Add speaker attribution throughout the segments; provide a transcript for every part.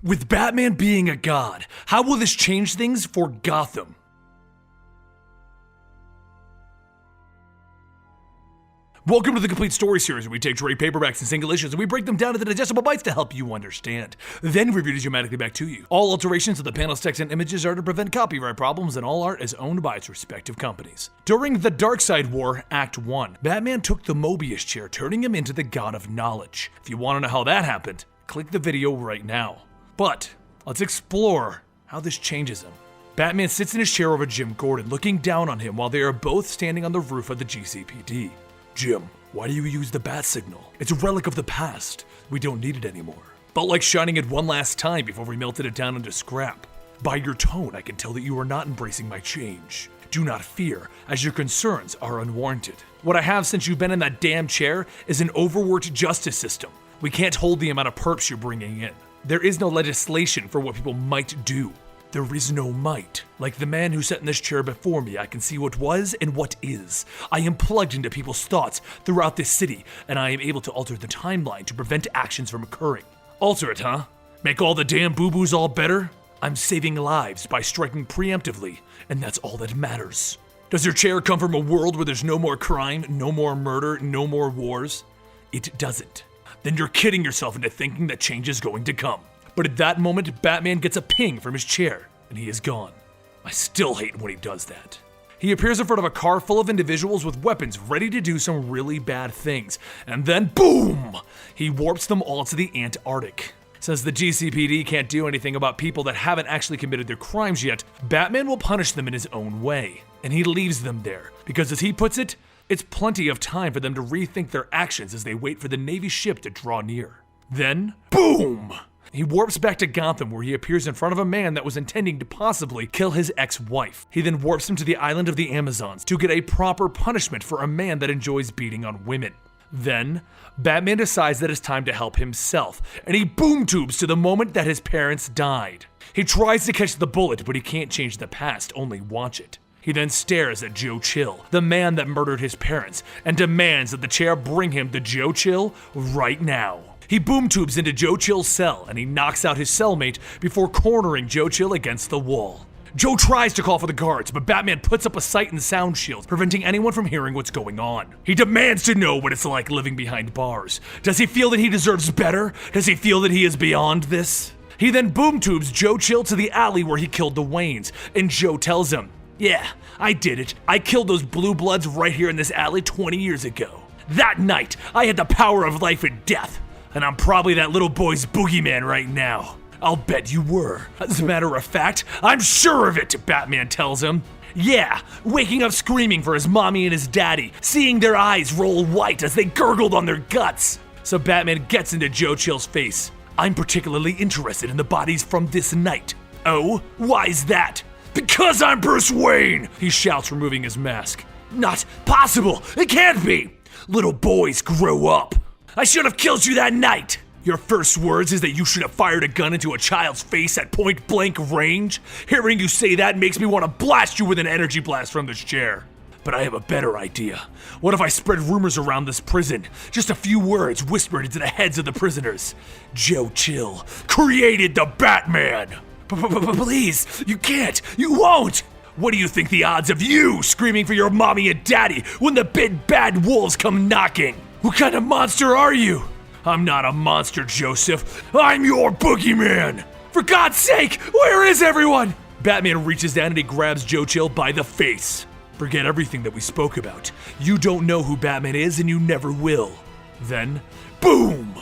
Speaker 1: With Batman being a god, how will this change things for Gotham? Welcome to the Complete Story Series, where we take trade paperbacks and single issues and we break them down into digestible bites to help you understand. Then review is automatically back to you. All alterations of the panels, text, and images are to prevent copyright problems, and all art is owned by its respective companies. During the Darkseid War, Act 1, Batman took the Mobius chair, turning him into the God of Knowledge. If you want to know how that happened, click the video right now. But let's explore how this changes him. Batman sits in his chair over Jim Gordon, looking down on him while they are both standing on the roof of the GCPD. Jim, why do you use the bat signal? It's a relic of the past. We don't need it anymore. Felt like shining it one last time before we melted it down into scrap. By your tone, I can tell that you are not embracing my change. Do not fear, as your concerns are unwarranted. What I have since you've been in that damn chair is an overworked justice system. We can't hold the amount of perps you're bringing in. There is no legislation for what people might do. There is no might. Like the man who sat in this chair before me, I can see what was and what is. I am plugged into people's thoughts throughout this city, and I am able to alter the timeline to prevent actions from occurring. Alter it, huh? Make all the damn boo-boos all better? I'm saving lives by striking preemptively, and that's all that matters. Does your chair come from a world where there's no more crime, no more murder, no more wars? It doesn't. Then you're kidding yourself into thinking that change is going to come. But at that moment, Batman gets a ping from his chair, and he is gone. I still hate when he does that. He appears in front of a car full of individuals with weapons ready to do some really bad things, and then boom! He warps them all to the Antarctic. Since the GCPD can't do anything about people that haven't actually committed their crimes yet, Batman will punish them in his own way. And he leaves them there, because as he puts it, it's plenty of time for them to rethink their actions as they wait for the Navy ship to draw near. Then, boom! He warps back to Gotham, where he appears in front of a man that was intending to possibly kill his ex-wife. He then warps him to the island of the Amazons to get a proper punishment for a man that enjoys beating on women. Then, Batman decides that it's time to help himself, and he boom tubes to the moment that his parents died. He tries to catch the bullet, but he can't change the past, only watch it. He then stares at Joe Chill, the man that murdered his parents, and demands that the chair bring him to Joe Chill right now. He boom tubes into Joe Chill's cell, and he knocks out his cellmate before cornering Joe Chill against the wall. Joe tries to call for the guards, but Batman puts up a sight and sound shield, preventing anyone from hearing what's going on. He demands to know what it's like living behind bars. Does he feel that he deserves better? Does he feel that he is beyond this? He then boom tubes Joe Chill to the alley where he killed the Waynes, and Joe tells him, "Yeah, I did it. I killed those blue bloods right here in this alley 20 years ago. That night, I had the power of life and death, and I'm probably that little boy's boogeyman right now. I'll bet you were. As a matter of fact, I'm sure of it," Batman tells him. Yeah, waking up screaming for his mommy and his daddy, seeing their eyes roll white as they gurgled on their guts. So Batman gets into Joe Chill's face. "I'm particularly interested in the bodies from this night." "Oh, why's that?" "Because I'm Bruce Wayne," he shouts, removing his mask. "Not possible. It can't be. Little boys grow up. I should have killed you that night." "Your first words is that you should have fired a gun into a child's face at point blank range? Hearing you say that makes me want to blast you with an energy blast from this chair. But I have a better idea. What if I spread rumors around this prison? Just a few words whispered into the heads of the prisoners. Joe Chill created the Batman. Please, you can't, you won't. What do you think the odds of you screaming for your mommy and daddy when the big bad wolves come knocking? What kind of monster are you?" "I'm not a monster, Joseph. I'm your boogeyman. For God's sake, where is everyone?" Batman reaches down and he grabs Joe Chill by the face. "Forget everything that we spoke about. You don't know who Batman is and you never will." Then, boom!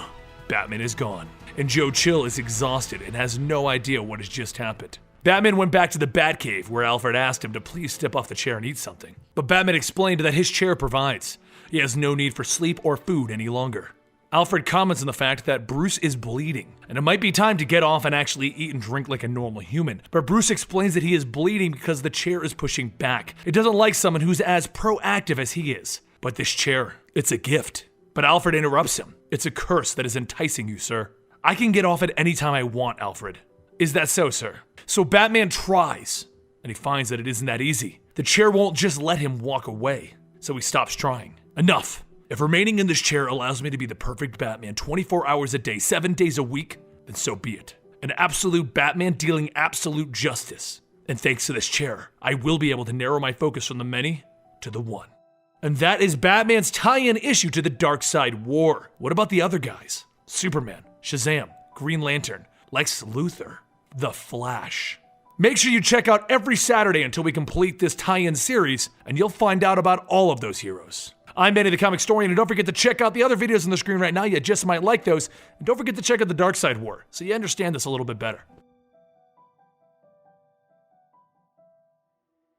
Speaker 1: Batman is gone. And Joe Chill is exhausted and has no idea what has just happened. Batman went back to the Batcave where Alfred asked him to please step off the chair and eat something. But Batman explained that his chair provides. He has no need for sleep or food any longer. Alfred comments on the fact that Bruce is bleeding, and it might be time to get off and actually eat and drink like a normal human. But Bruce explains that he is bleeding because the chair is pushing back. It doesn't like someone who's as proactive as he is. But this chair, it's a gift. But Alfred interrupts him. "It's a curse that is enticing you, sir. I can get off at any time I want, Alfred." "Is that so, sir?" So Batman tries, and he finds that it isn't that easy. The chair won't just let him walk away, so he stops trying. Enough. If remaining in this chair allows me to be the perfect Batman 24 hours a day, 7 days a week, then so be it. An absolute Batman dealing absolute justice. And thanks to this chair, I will be able to narrow my focus from the many to the one. And that is Batman's tie-in issue to the Darkseid War. What about the other guys? Superman, Shazam, Green Lantern, Lex Luthor, The Flash. Make sure you check out every Saturday until we complete this tie-in series, and you'll find out about all of those heroes. I'm Benny the Comicstorian, and don't forget to check out the other videos on the screen right now. You just might like those. And don't forget to check out the Darkseid War, so you understand this a little bit better.